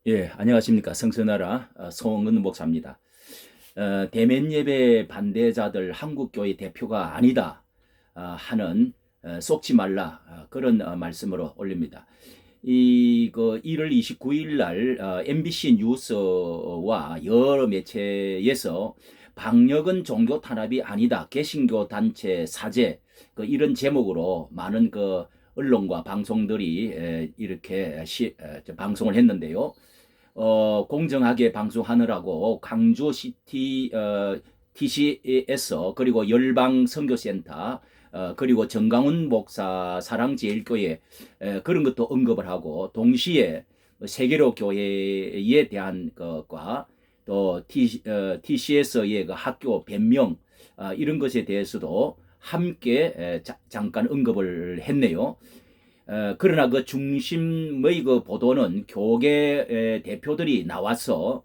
예, 안녕하십니까. 성서나라 송은 목사입니다. 대면 예배 반대자들 한국교회 대표가 아니다 하는 속지 말라 그런 말씀으로 올립니다. 1월 29일 날 MBC 뉴스와 여러 매체에서 방역은 종교 탄압이 아니다. 개신교 단체 사죄 이런 제목으로 많은 언론과 방송들이 이렇게 방송을 했는데요. 공정하게 방송하느라고 강주 시티 TC에서 그리고 열방 선교센터 그리고 정강훈 목사 사랑제일교회 그런 것도 언급을 하고 동시에 세계로 교회에 대한 것과 또 TC에서의 학교 변명 이런 것에 대해서도 함께 잠깐 언급을 했네요. 그러나 그 중심의 보도는 교계 대표들이 나와서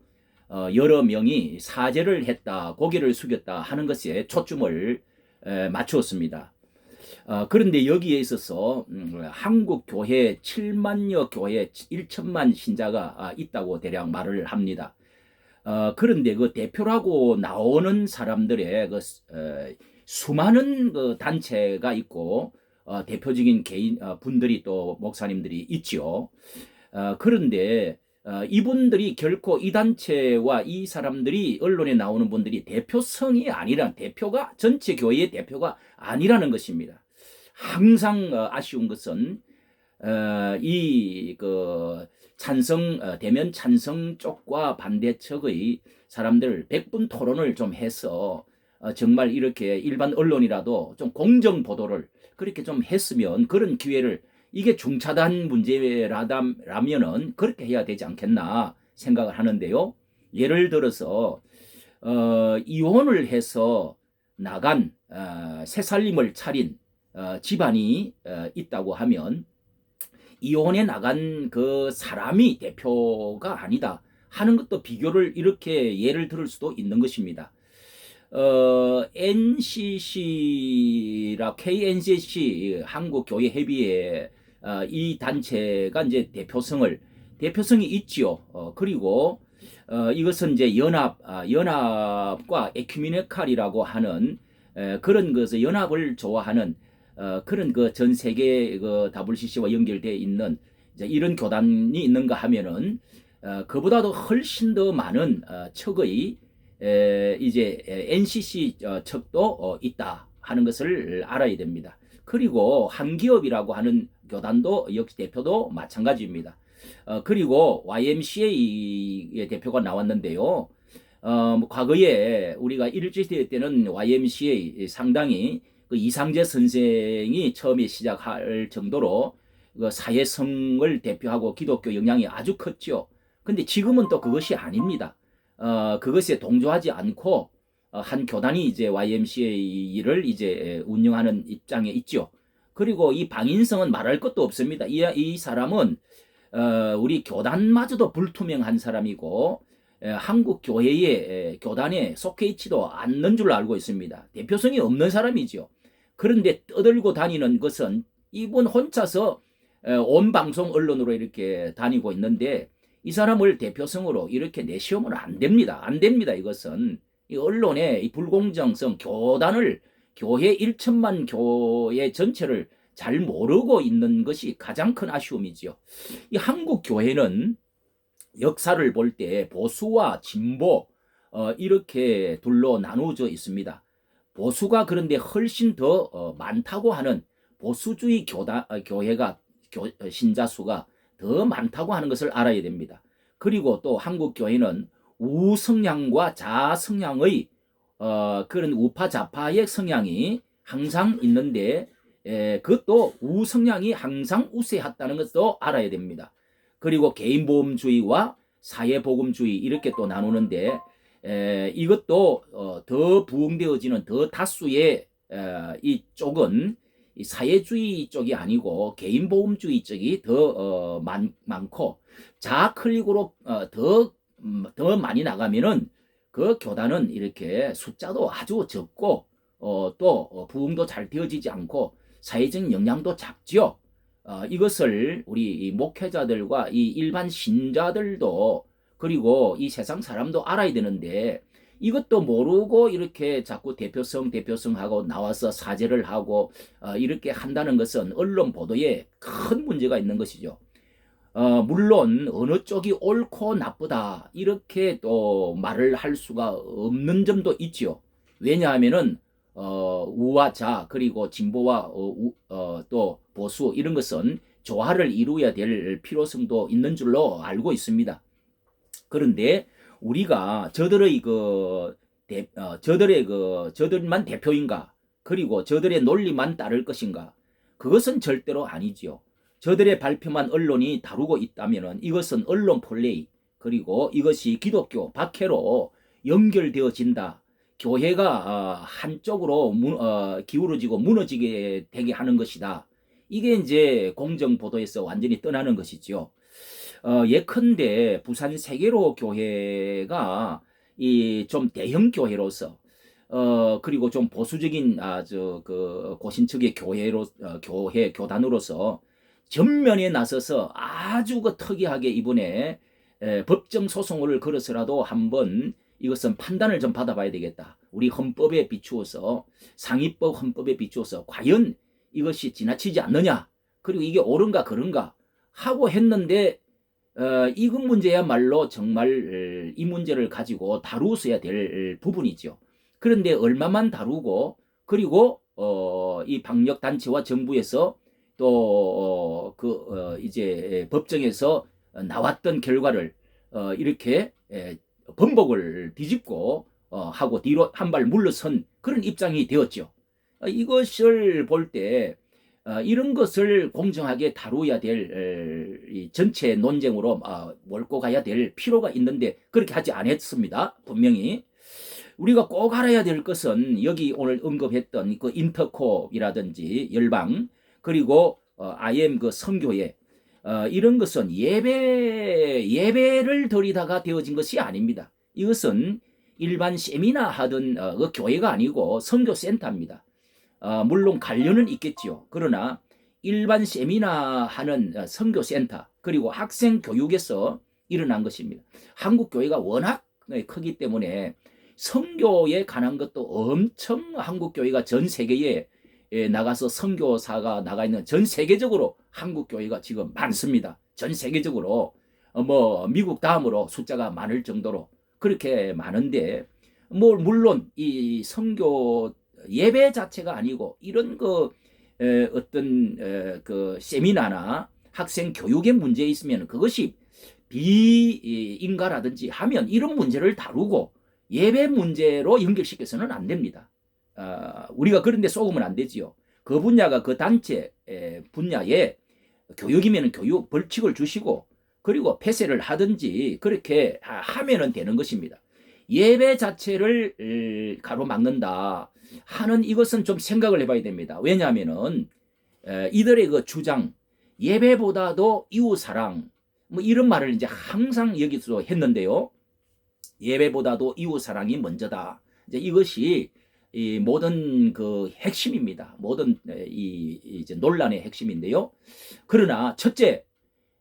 여러 명이 사죄를 했다, 고개를 숙였다 하는 것에 초점을 맞추었습니다. 그런데 여기에 있어서 한국 교회 7만여 교회 1천만 신자가 있다고 대략 말을 합니다. 그런데 그 대표라고 나오는 사람들의 수많은 단체가 있고 대표적인 개인 분들이 또 목사님들이 있죠. 그런데 이분들이 결코 이 단체와 이 사람들이 언론에 나오는 분들이 대표성이 아니라 대표가 전체 교회의 대표가 아니라는 것입니다. 항상 아쉬운 것은 대면 찬성 쪽과 반대측의 사람들 100분 토론을 좀 해서 정말 이렇게 일반 언론이라도 좀 공정 보도를 그렇게 좀 했으면 그런 기회를 이게 중차단 문제라면은 그렇게 해야 되지 않겠나 생각을 하는데요. 예를 들어서 이혼을 해서 나간 새살림을 차린 집안이 있다고 하면 이혼에 나간 그 사람이 대표가 아니다 하는 것도 비교를 이렇게 예를 들을 수도 있는 것입니다. NCC라 KNCC 한국교회협의회 이 단체가 이제 대표성이 있지요. 그리고 이것은 이제 연합과 에큐메니칼이라고 하는 그런 것을 연합을 좋아하는 그런 전 세계 WCC와 연결되어 있는 이런 교단이 있는가 하면은 그보다도 훨씬 더 많은 척의 이제 NCC 척도 있다 하는 것을 알아야 됩니다. 그리고 한기업이라고 하는 교단도 역시 대표도 마찬가지입니다. 그리고 YMCA의 대표가 나왔는데요. 과거에 우리가 일제시대 때는 YMCA 상당히 이상재 선생이 처음에 시작할 정도로 사회성을 대표하고 기독교 영향이 아주 컸죠. 근데 지금은 또 그것이 아닙니다. 그것에 동조하지 않고 한 교단이 이제 YMCA를 이제 운영하는 입장에 있죠. 그리고 이 방인성은 말할 것도 없습니다. 이 사람은 우리 교단마저도 불투명한 사람이고 한국 교회의 교단에 속해 있지도 않는 줄 알고 있습니다. 대표성이 없는 사람이죠. 그런데 떠들고 다니는 것은 이분 혼자서 온 방송 언론으로 이렇게 다니고 있는데 이 사람을 대표성으로 이렇게 내세우면 안 됩니다. 안 됩니다. 이것은 이 언론의 이 불공정성, 교회 1천만 교회 전체를 잘 모르고 있는 것이 가장 큰 아쉬움이지요. 이 한국 교회는 역사를 볼 때 보수와 진보 이렇게 둘로 나누어져 있습니다. 보수가 그런데 훨씬 더 많다고 하는 보수주의 교회가 신자 수가 더 많다고 하는 것을 알아야 됩니다. 그리고 또 한국 교회는 우성향과 자성향의 그런 우파 좌파의 성향이 항상 있는데 그것도 우성향이 항상 우세했다는 것도 알아야 됩니다. 그리고 개인보험주의와 사회복음주의 이렇게 또 나누는데 이것도 더 부흥되어지는 더 다수의 이 쪽은 이 사회주의 쪽이 아니고 개인보험주의 쪽이 더 많고 자클릭으로 더 많이 나가면은 그 교단은 이렇게 숫자도 아주 적고 또 부흥도 잘 되어지지 않고 사회적 영향도 작지요. 이것을 우리 이 목회자들과 이 일반 신자들도 그리고 이 세상 사람도 알아야 되는데 이것도 모르고 이렇게 자꾸 대표성 하고 나와서 사죄를 하고 이렇게 한다는 것은 언론 보도에 큰 문제가 있는 것이죠. 물론 어느 쪽이 옳고 나쁘다 이렇게 또 말을 할 수가 없는 점도 있지요. 왜냐하면은 우와 좌 그리고 진보와 또 보수 이런 것은 조화를 이루어야 될 필요성도 있는 줄로 알고 있습니다. 그런데 우리가 저들만 대표인가? 그리고 저들의 논리만 따를 것인가? 그것은 절대로 아니지요. 저들의 발표만 언론이 다루고 있다면 이것은 언론 플레이 그리고 이것이 기독교 박해로 연결되어진다. 교회가 한쪽으로 기울어지고 무너지게 되게 하는 것이다. 이게 이제 공정 보도에서 완전히 떠나는 것이죠. 예컨대 부산 세계로 교회가 이 좀 대형 교회로서 그리고 좀 보수적인 고신 측의 교회 교단으로서 전면에 나서서 아주 특이하게 이번에 법정 소송을 걸어서라도 한번 이것은 판단을 좀 받아봐야 되겠다. 우리 헌법에 비추어서 상위법 헌법에 비추어서 과연 이것이 지나치지 않느냐? 그리고 이게 옳은가 그른가 하고 했는데 이건 문제야말로 정말 이 문제를 가지고 다루어야 될 부분이죠. 그런데 얼마만 다루고 그리고 이 방역 단체와 정부에서 또 이제 법정에서 나왔던 결과를 이렇게 번복을 뒤집고 하고 뒤로 한 발 물러선 그런 입장이 되었죠. 이것을 볼 때 이런 것을 공정하게 다루어야 될 전체 논쟁으로 몰고 가야 될 필요가 있는데 그렇게 하지 않았습니다. 분명히 우리가 꼭 알아야 될 것은 여기 오늘 언급했던 그 인터콥이라든지 열방 그리고 IM 그 선교회 이런 것은 예배를 드리다가 되어진 것이 아닙니다. 이것은 일반 세미나 하던 그 교회가 아니고 선교센터입니다. 물론 관련은 있겠지요. 그러나 일반 세미나 하는 선교센터 그리고 학생 교육에서 일어난 것입니다. 한국 교회가 워낙 크기 때문에 선교에 관한 것도 엄청 한국 교회가 전 세계에 나가서 선교사가 나가 있는 전 세계적으로 한국 교회가 지금 많습니다. 전 세계적으로 뭐 미국 다음으로 숫자가 많을 정도로 그렇게 많은데 뭐 물론 이 선교 예배 자체가 아니고 이런 어떤 그 세미나나 학생 교육의 문제에 있으면 그것이 비인가라든지 하면 이런 문제를 다루고 예배 문제로 연결시켜서는 안 됩니다. 우리가 그런데 속으면 안 되지요. 그 분야가 그 단체 분야에 교육이면 교육 벌칙을 주시고 그리고 폐쇄를 하든지 그렇게 하면은 되는 것입니다. 예배 자체를 가로막는다 하는 이것은 좀 생각을 해봐야 됩니다. 왜냐하면은 이들의 그 주장 예배보다도 이웃사랑 뭐 이런 말을 이제 항상 여기서 했는데요. 예배보다도 이웃사랑이 먼저다. 이제 이것이 이 모든 그 핵심입니다. 모든 이제 논란의 핵심인데요. 그러나 첫째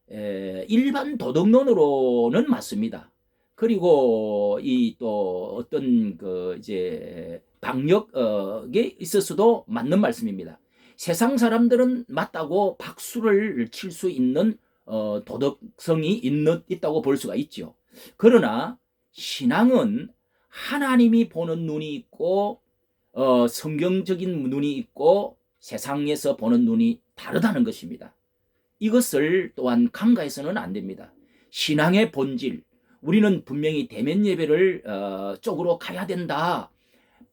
일반 도덕론으로는 맞습니다. 그리고 이 또 어떤 그 이제 방역에 있어서도 맞는 말씀입니다. 세상 사람들은 맞다고 박수를 칠 수 있는 도덕성이 있다고 볼 수가 있죠. 그러나 신앙은 하나님이 보는 눈이 있고 성경적인 눈이 있고 세상에서 보는 눈이 다르다는 것입니다. 이것을 또한 간과해서는 안 됩니다. 신앙의 본질, 우리는 분명히 대면 예배를 쪽으로 가야 된다.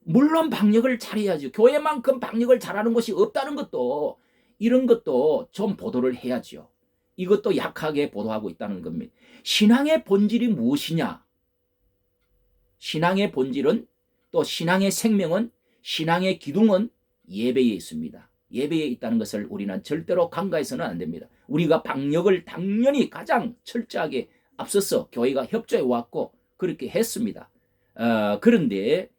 물론 방역을 잘해야죠. 교회만큼 방역을 잘하는 곳이 없다는 것도 이런 것도 좀 보도를 해야죠. 이것도 약하게 보도하고 있다는 겁니다. 신앙의 본질이 무엇이냐? 신앙의 본질은 또 신앙의 생명은 신앙의 기둥은 예배에 있습니다. 예배에 있다는 것을 우리는 절대로 간과해서는 안 됩니다. 우리가 방역을 당연히 가장 철저하게 앞서서 교회가 협조해 왔고 그렇게 했습니다. 그런데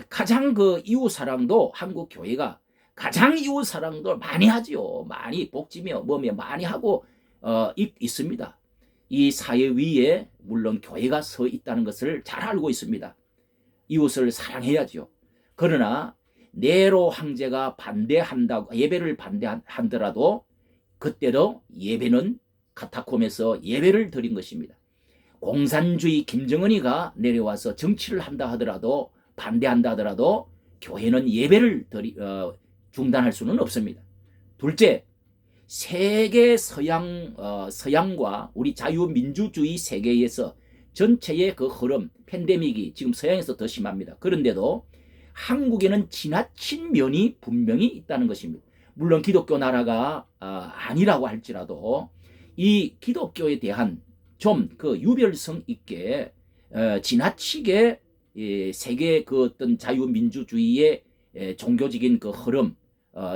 가장 그 이웃사랑도 한국 교회가 가장 이웃 사랑도 많이 하지요. 많이 복지며 뭐며 많이 하고 있습니다. 이 사회 위에 물론 교회가 서 있다는 것을 잘 알고 있습니다. 이웃을 사랑해야죠. 그러나 네로 황제가 반대한다고 예배를 반대한더라도 그때도 예배는 카타콤에서 예배를 드린 것입니다. 공산주의 김정은이가 내려와서 정치를 한다 하더라도 반대한다 하더라도 교회는 예배를 중단할 수는 없습니다. 둘째, 세계 서양과 우리 자유민주주의 세계에서 전체의 그 흐름, 팬데믹이 지금 서양에서 더 심합니다. 그런데도 한국에는 지나친 면이 분명히 있다는 것입니다. 물론 기독교 나라가 아니라고 할지라도 이 기독교에 대한 좀 그 유별성 있게 지나치게 세계 그 어떤 자유민주주의의 종교적인 그 흐름,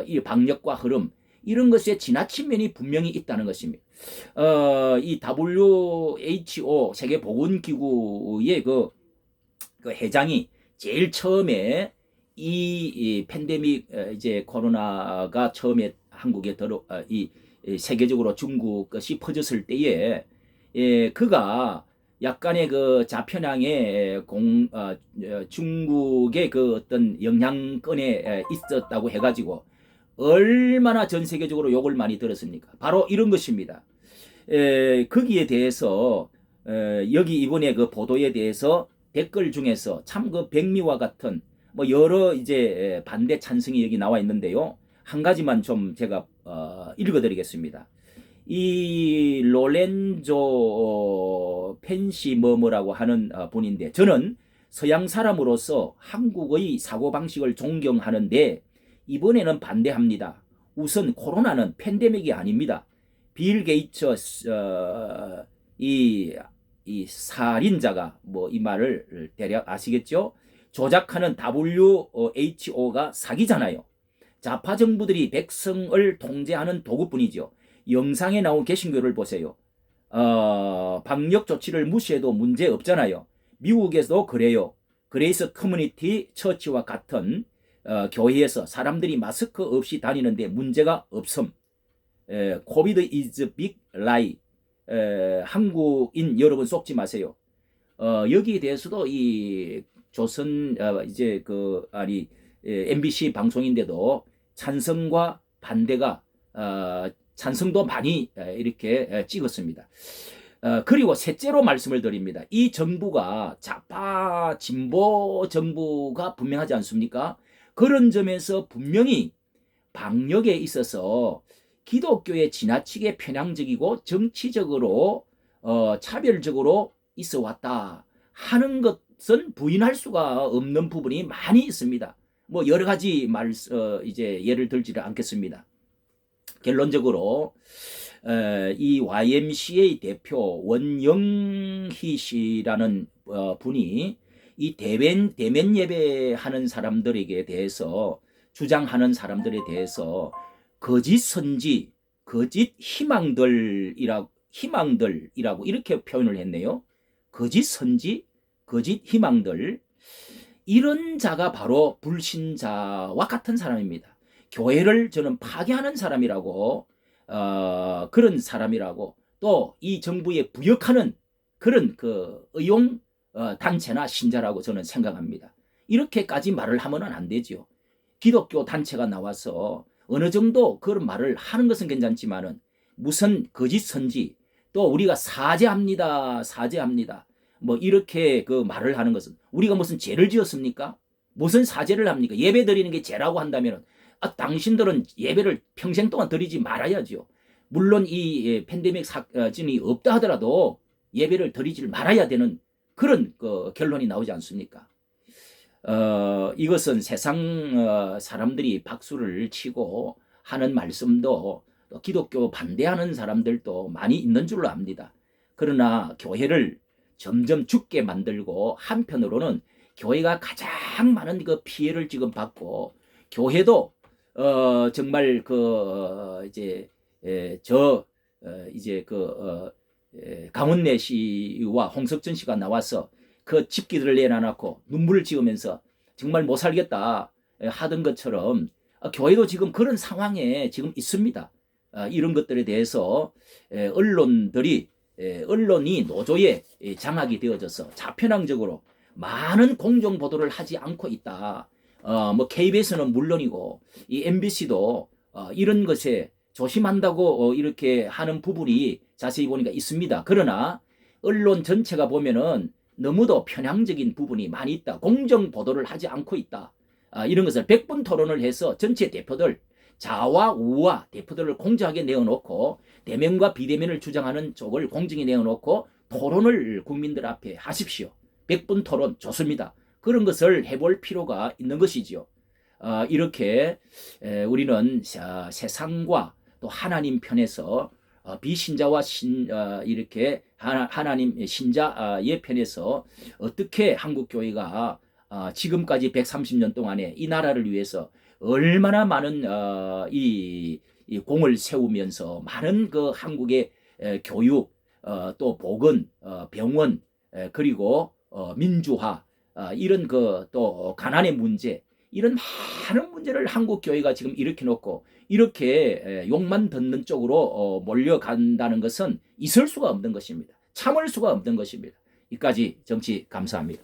이 방역과 흐름 이런 것에 지나친 면이 분명히 있다는 것입니다. 이 WHO 세계보건기구의 그 회장이 제일 처음에 이 팬데믹 이제 코로나가 처음에 한국에 이 세계적으로 중국 것이 퍼졌을 때에 그가 약간의 그 좌편향의 중국의 그 어떤 영향권에 있었다고 해가지고 얼마나 전 세계적으로 욕을 많이 들었습니까? 바로 이런 것입니다. 거기에 대해서 여기 이번에 그 보도에 대해서 댓글 중에서 참 그 백미와 같은 뭐 여러 이제 반대 찬성이 여기 나와 있는데요. 한 가지만 좀 제가 읽어드리겠습니다. 이 로렌조 펜시 뭐뭐라고 하는 분인데 저는 서양 사람으로서 한국의 사고방식을 존경하는데 이번에는 반대합니다. 우선 코로나는 팬데믹이 아닙니다. 빌 게이츠 이 살인자가 뭐 이 말을 대략 아시겠죠? 조작하는 WHO가 사기잖아요. 좌파 정부들이 백성을 통제하는 도구뿐이죠. 영상에 나온 개신교를 보세요. 방역 조치를 무시해도 문제 없잖아요. 미국에서도 그래요. 그레이스 커뮤니티 처치와 같은 교회에서 사람들이 마스크 없이 다니는데 문제가 없음. 코비드 is big lie. 한국인 여러분 속지 마세요. 여기에 대해서도 이 조선 이제 MBC 방송인데도 찬성과 반대가 찬성도 많이 이렇게 찍었습니다. 그리고 셋째로 말씀을 드립니다. 이 정부가 좌파 진보 정부가 분명하지 않습니까? 그런 점에서 분명히 방역에 있어서 기독교에 지나치게 편향적이고 정치적으로 차별적으로 있어 왔다 하는 것은 부인할 수가 없는 부분이 많이 있습니다. 뭐 여러 가지 이제 예를 들지를 않겠습니다. 결론적으로 이 YMCA 대표 원영희 씨라는 분이 이 대면 예배하는 사람들에게 대해서 주장하는 사람들에 대해서 거짓 선지, 거짓 희망들이라고 이렇게 표현을 했네요. 거짓 선지, 거짓 희망들. 이런 자가 바로 불신자와 같은 사람입니다. 교회를 저는 파괴하는 사람이라고 그런 사람이라고 또 이 정부에 부역하는 그런 그 의용 단체나 신자라고 저는 생각합니다. 이렇게까지 말을 하면은 안 되죠. 기독교 단체가 나와서 어느 정도 그런 말을 하는 것은 괜찮지만은 무슨 거짓 선지 또 우리가 사죄합니다. 뭐 이렇게 그 말을 하는 것은 우리가 무슨 죄를 지었습니까? 무슨 사죄를 합니까? 예배 드리는 게 죄라고 한다면 당신들은 예배를 평생 동안 드리지 말아야죠. 물론 이 팬데믹 사진이 없다 하더라도 예배를 드리지 말아야 되는 그런 그 결론이 나오지 않습니까? 이것은 세상 사람들이 박수를 치고 하는 말씀도 기독교 반대하는 사람들도 많이 있는 줄로 압니다. 그러나 교회를 점점 죽게 만들고 한편으로는 교회가 가장 많은 그 피해를 지금 받고 교회도 정말 강원래 씨와 홍석천 씨가 나와서 그 집기들을 내놔놓고 눈물을 지으면서 정말 못 살겠다 하던 것처럼 교회도 지금 그런 상황에 지금 있습니다. 이런 것들에 대해서 언론들이 언론이 노조에 장악이 되어져서 자편향적으로 많은 공정 보도를 하지 않고 있다. 뭐 KBS는 물론이고 이 MBC도 이런 것에 조심한다고 이렇게 하는 부분이 자세히 보니까 있습니다. 그러나 언론 전체가 보면은 너무도 편향적인 부분이 많이 있다. 공정 보도를 하지 않고 있다. 이런 것을 100분 토론을 해서 전체 대표들 좌와 우와 대표들을 공정하게 내어놓고 대면과 비대면을 주장하는 쪽을 공정히 내어놓고 토론을 국민들 앞에 하십시오. 100분 토론 좋습니다. 그런 것을 해볼 필요가 있는 것이지요. 이렇게 우리는 세상과 또 하나님 편에서 비신자와 이렇게 하나님 신자의 편에서 어떻게 한국 교회가 지금까지 130년 동안에 이 나라를 위해서 얼마나 많은 이 공을 세우면서 많은 그 한국의 교육, 또 보건, 병원, 그리고 민주화, 이런 그 또 가난의 문제, 이런 많은 문제를 한국 교회가 지금 일으켜놓고 이렇게 욕만 듣는 쪽으로 몰려간다는 것은 있을 수가 없는 것입니다. 참을 수가 없는 것입니다. 이까지 정치 감사합니다.